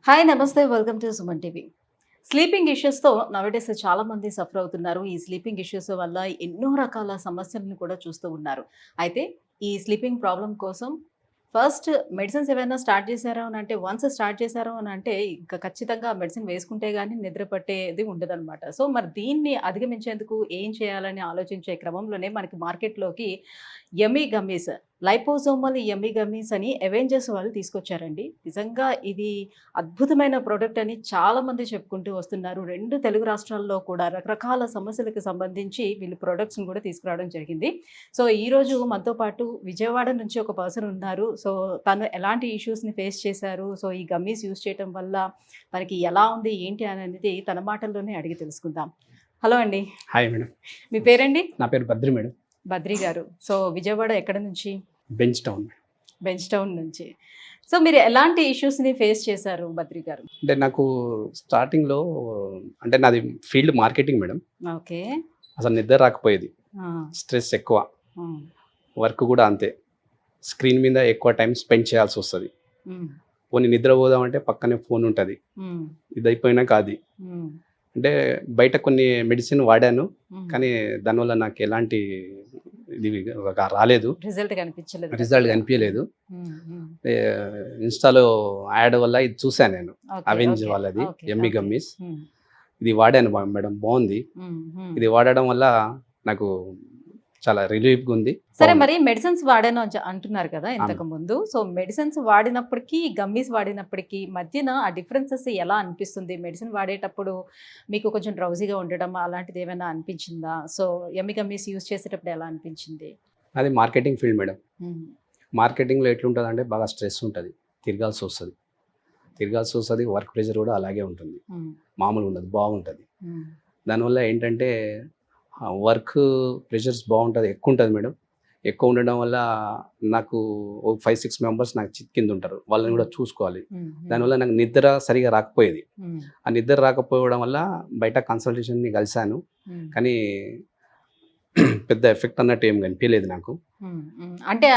Hi నమస్తే welcome to Suman TV. Sleeping ఇష్యూస్‌తో nowadays చాలా మంది సఫర్ అవుతున్నారు. ఈ స్లీపింగ్ ఇష్యూస్ వల్ల ఎన్నో రకాల సమస్యలను కూడా చూస్తూ ఉన్నారు. అయితే ఈ స్లీపింగ్ ప్రాబ్లమ్ కోసం ఫస్ట్ మెడిసిన్స్ ఏవైనా స్టార్ట్ చేశారా అనంటే వన్స్ స్టార్ట్ చేశారు అనంటే ఇంక ఖచ్చితంగా మెడిసిన్ వేసుకుంటే గాని నిద్ర పట్టేది ఉండదనమాట. సో మరి దీన్ని అధిగమించేందుకు ఏం చేయాలని ఆలోచించే క్రమంలోనే మనకి మార్కెట్‌లోకి యమ్మీ గమ్మీస్, లైపోసోమల్ యమ్మీ గమ్మీస్ అని అవెంజర్స్ వాళ్ళు తీసుకొచ్చారండి. నిజంగా ఇది అద్భుతమైన ప్రొడక్ట్ అని చాలామంది చెప్పుకుంటూ వస్తున్నారు. 2 తెలుగు రాష్ట్రాల్లో కూడా రకరకాల సమస్యలకు సంబంధించి వీళ్ళు ప్రొడక్ట్స్‌ని కూడా తీసుకురావడం జరిగింది. సో, ఈరోజు మనతో పాటు విజయవాడ నుంచి ఒక పర్సన్ ఉన్నారు. సో, తను ఎలాంటి ఇష్యూస్‌ని ఫేస్ చేశారు? సో, ఈ గమ్మీస్ యూజ్ చేయటం వల్ల తనకి ఎలా ఉంది? ఏంటి అనేది తన మాటల్లోనే అడిగి తెలుసుకుందాం. హలో అండి. Hi madam. మీ పేరండి? నా పేరు బద్రి మేడం. బద్రి గారు. సో, విజయవాడ ఎక్కడ నుంచి? Bench town madam. Bench town నుంచి. సో, మీరు ఎలాంటి ఇష్యూస్‌ని ఫేస్ చేశారు బద్రి గారు? అంటే నాకు స్టార్టింగ్‌లో అంటే నాది ఫీల్డ్ మార్కెటింగ్ మేడం. ఓకే. అసలు నిద్ర రాకపోయేది. ఆ! స్ట్రెస్ ఎక్కువ. హ్మ్. వర్క్ కూడా అంతే. స్క్రీన్ మీద ఎక్కువ టైం స్పెండ్ చేయాల్సొస్తది. హ్మ్. పోనీ నిద్రపోదామంటే పక్కనే ఫోన్ ఉంటది. హ్మ్. ఇదయిపోయినాక అది. హ్మ్. అంటే బయట కొన్ని మెడిసిన్ వాడాను. హ్మ్. కానీ దానివల్ల నాకు ఎలాంటి ఇది రాలేదు. రిజల్ట్ కనిపించలేదు. రిజల్ట్ కనిపియలేదు. హ్మ్. హ్మ్. ఇన్‌స్టాలో యాడ్ వల్ల ఇది చూసాను నేను. ఓకే. Avenge okay. వాళ్ళది ఓకే. యమ్మీ ఓకే. గమ్మీస్. హ్మ్. ఇది వాడాను మేడం, బాగుంది. హ్మ్. హ్మ్. ఇది వాడడం వల్ల నాకు చాలా రిలీఫ్‌గా ఉంది. సరే బాగుంది. మరి మెడిసిన్స్ వాడాను అంటున్నారు కదా అవును. ఇంతకుముందు. సో, మెడిసిన్స్ వాడినప్పటికి, గమ్మీస్ వాడినప్పటికి మధ్యన ఆ డిఫరెన్సెస్ ఎలా అనిపిస్తుంది? మెడిసిన్ వాడేటప్పుడు మీకు కొంచెం డ్రౌజీగా ఉండడం అలాంటిది ఏమైనా అనిపించిందా? సో, యమ్మీ గమ్మీస్ యూజ్ చేసేటప్పుడు ఎలా అనిపించింది? అది మార్కెటింగ్ ఫీల్డ్ మేడం. హ్మ్. మార్కెటింగ్‌లో ఎట్లుంటదంటే బాగా స్ట్రెస్ ఉంటది. తిరగాల్సొస్తది. తిరగాల్సొస్తది. వర్క్ ప్రెషర్ కూడా అలాగే ఉంటుంది. హ్మ్. మామూలుగా ఉండదు. బాగుంటది. హ్మ్. దానివల్ల ఏంటంటే వర్క్ ప్రెషర్స్ బాగుంటది. ఎక్కువుంటది మేడం. ఎక్కువ ఉండడం వల్ల నాకు ఒక 5, 6 మెంబర్స్ నాకు కింద ఉంటారు. వాళ్ళని కూడా చూసుకోవాలి. హ్మ్. హ్మ్. దానివల్ల నాకు నిద్ర సరిగా రాకపోయేది. హ్మ్. ఆ నిద్ర రాకపోవడం వల్ల బయట కన్సల్టేషన్‌ని కలిసాను. హ్మ్. కానీ పెద్ద ఎఫెక్ట్ అన్నట్టు ఏం కనిపియలేదు నాకు. హ్మ్. హ్మ్. అంటే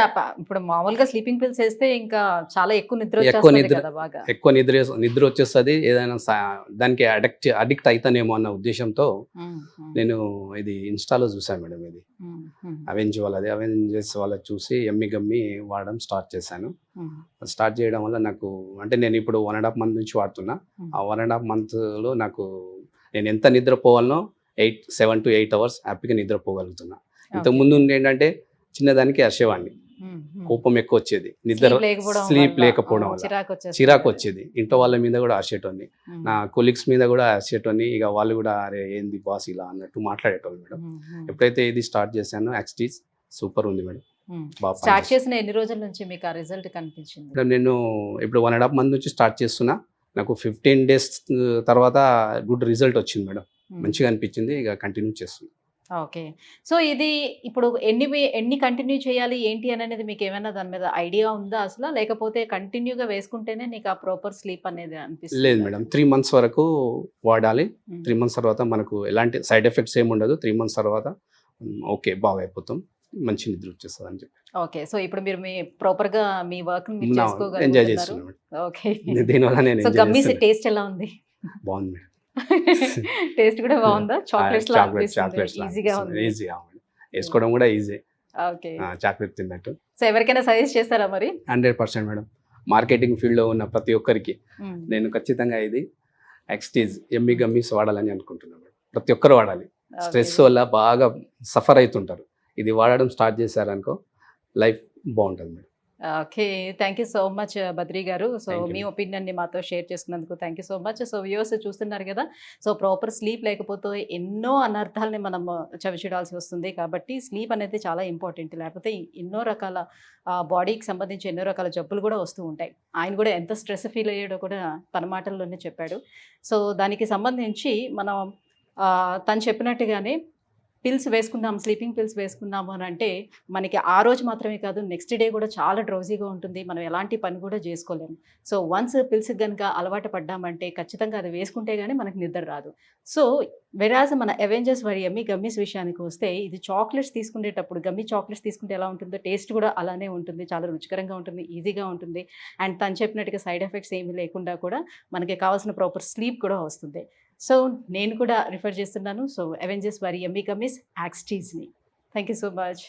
ఇప్పుడు మామూలుగా స్లీపింగ్ పిల్స్ ఏస్తే ఇంకా చాలా ఎక్కువ నిద్ర ఎక్కువ వచ్చేస్తది నిద్ర కదా బాగా. ఎక్కువ నిద్రొచ్చేస్తది. ఏదైనా దానికి అడిక్ట్ అయితానేమో అన్న ఉద్దేశ్యంతో హ్మ్. హ్మ్. నేను ఇది ఇన్‌స్టాలో చూసాను మేడం ఇది. హ్మ్. హ్మ్. అవెంజ్ వాళ్ళది. అవెంజర్స్ వాళ్ళది చూసి యమ్మీ గమ్మీ వాడడం స్టార్ట్ చేశాను. హ్మ్. స్టార్ట్ చేయడం వల్ల నాకు అంటే నేనిప్పుడు 1 ½ మంత్ నుంచి వాడుతున్నా. హ్మ్. ఆ 1 ½ మంత్‌లో నాకు నేను ఎంత నిద్రపోవాలనో 7-8 అవర్స్ హ్యాపీగా నిద్రపోగలుగుతున్నా. ఓకే. ఇంతకుముందు ఏంటంటే చిన్నదానికి అరిచేవాడిని. హ్మ్. హ్మ్. కోపం ఎక్కువొచ్చేది. స్లీప్ స్లీప్ లేకపోవడం వల్ల. చిరాకొచ్చేది. ఇంట్లో వాళ్ళ మీద గూడా అరిచేటోడిని. హ్మ్. నా కొలీగ్స్ మీద గూడా అరిచేటోడిని. ఇక వాళ్ళు గూడా "అరే! ఏంది బాస్ ఇలా" అన్నట్టు మాట్లాడేటోళ్ళు మేడం. హ్మ్. హ్మ్. ఎప్పుడైతే ఇది స్టార్ట్ చేశానో యాక్సిటీస్ సూపర్ ఉంది మేడం. హ్మ్. బాగా స్టార్ట్ పనిచేస్తుంది. చేసిన ఎన్ని రోజుల నుంచి మీకు ఆ రిజల్ట్ కనిపించింది? మేడం నేను ఇప్పుడు 1 ½ మంత్ నుంచి స్టార్ట్ చేస్తున్నా. నాకు 15 డేస్ తర్వాత గుడ్ రిజల్ట్ వచ్చింది మేడం. హ్మ్. మంచిగా అనిపించింది. ఇక కంటిన్యూ చేస్తున్నా. ఓకే. సో, ఇది ఇప్పుడు ఎన్ని కంటిన్యూ చేయాలి ఏంటి అనేది మీకేమైనా దాని మీద ఐడియా ఉందా అసల? లేకపోతే కంటిన్యూగా వేసుకుంటేనే నీకు ఆ ప్రాపర్ స్లీప్ అనేది లేదు అనిపిస్తుందా? మేడం. 3 మంత్స్ వరకు వాడాలి. హ్మ్. 3 మంత్స్ తర్వాత మనకు ఎలాంటి సైడ్ ఎఫెక్ట్స్ ఏమి ఉండదు. 3 మంత్స్ తర్వాత ఓకే. బాగయిపోతాం. మంచి నిద్ర వచ్చేస్తదని చెప్పి. ఓకే. సో, ఇప్పుడు మీరు ప్రాపర్‌గా మీ వర్క్‌ని మీరు నా ఎంజాయ్ చేసుకోగలుగుతున్నారు. చేస్తున్నా మేడం. ఓకే. దీనివల్ల నేను సో, ఎంజాయ్ గమ్మీస్ చేస్తున్నా. టేస్ట్ ఎలా ఉంది? బాగుంది మేడం. టేస్ట్ కూడా బావుందా? చాక్లేట్స్‌లా అనిపిస్తుంది. చాక్లేట్స్‌లా ఈజీగా అనిపిస్తుంది. ఉంది. ఈజీగా మేడం. ఏసుకోవడం కూడా ఈజీ. ఓకే. చాక్లేట్ తిన్నట్టు. సో, ఎవరికైనా సజెస్ట్ చేస్తారా మరి? 100% మేడం. మార్కెటింగ్ ఫీల్డ్‌లో ఉన్న ప్రతి ఒక్కరికి హ్మ్. నేను ఖచ్చితంగా ఇది ఎక్స్‌టీజ్ యమ్మీ హ్మ్. గమ్మీస్ వాడాలని అనుకుంటున్నాను మేడం. ప్రతి ఒక్కరు వాడాలి. ఓకే. స్ట్రెస్ వల్ల బాగా సఫర్ అయితుంటారు. ఇది వాడడం స్టార్ట్ చేశారనుకో లైఫ్ బావుంటది madam. Okay. Thank you so much Badri గారు. సో, థాంక్ యూ మీ మేడం. ఒపీనియన్‌ని మాతో షేర్ చేసుకున్నందుకు thank you so much. So, viewers చూస్తున్నారు గదా! సో, ప్రాపర్ స్లీప్ లేకపోతే ఎన్నో అనర్థాలని మనం చవిచూడాల్సి వస్తుంది. కాబట్టి స్లీప్ అనేది చాలా ఇంపార్టెంట్. లేకపోతే ఎన్నో రకాల బాడీకి సంబంధించి ఎన్నో రకాల జబ్బులు గూడా వస్తూ ఉంటాయి. ఆయన గూడా ఎంత స్ట్రెస్ ఫీల్ అయ్యాడో కూడా తన మాటల్లోనే చెప్పాడు. సో, దానికి సంబంధించి మనం తను చెప్పినట్టుగానే పిల్స్ వేసుకున్నాం, స్లీపింగ్ పిల్స్ వేసుకున్నాము అని అంటే మనకి ఆ రోజు మాత్రమే కాదు, నెక్స్ట్ డే కూడా చాలా డ్రౌజీగా ఉంటుంది. మనం ఎలాంటి పని కూడా చేసుకోలేము. సో వన్స్ పిల్స్‌కి గనుక అలవాటు పడ్డామంటే ఖచ్చితంగా అది వేసుకుంటే గాని మనకు నిద్ర రాదు. సో వెరాజ్ మన అవెంజర్స్ వర్ యమ్మీ గమ్మీస్ విషయానికి వస్తే ఇది చాక్లెట్స్ తీసుకునేటప్పుడు గమ్మీ చాక్లెట్స్ తీసుకుంటే ఎలా ఉంటుందో టేస్ట్ కూడా అలానే ఉంటుంది. చాలా రుచికరంగా ఉంటుంది. ఈజీగా ఉంటుంది. అండ్ తను చెప్పినట్టుగా సైడ్ ఎఫెక్ట్స్ ఏమీ లేకుండా కూడా మనకి కావాల్సిన ప్రాపర్ స్లీప్ కూడా వస్తుంది. సో నేను కూడా రిఫర్ చేస్తున్నాను. సో అవెంజర్స్ వర్ యమ్మీ గమ్మీస్ యాక్స్టీజ్‌ని. Thank you so much.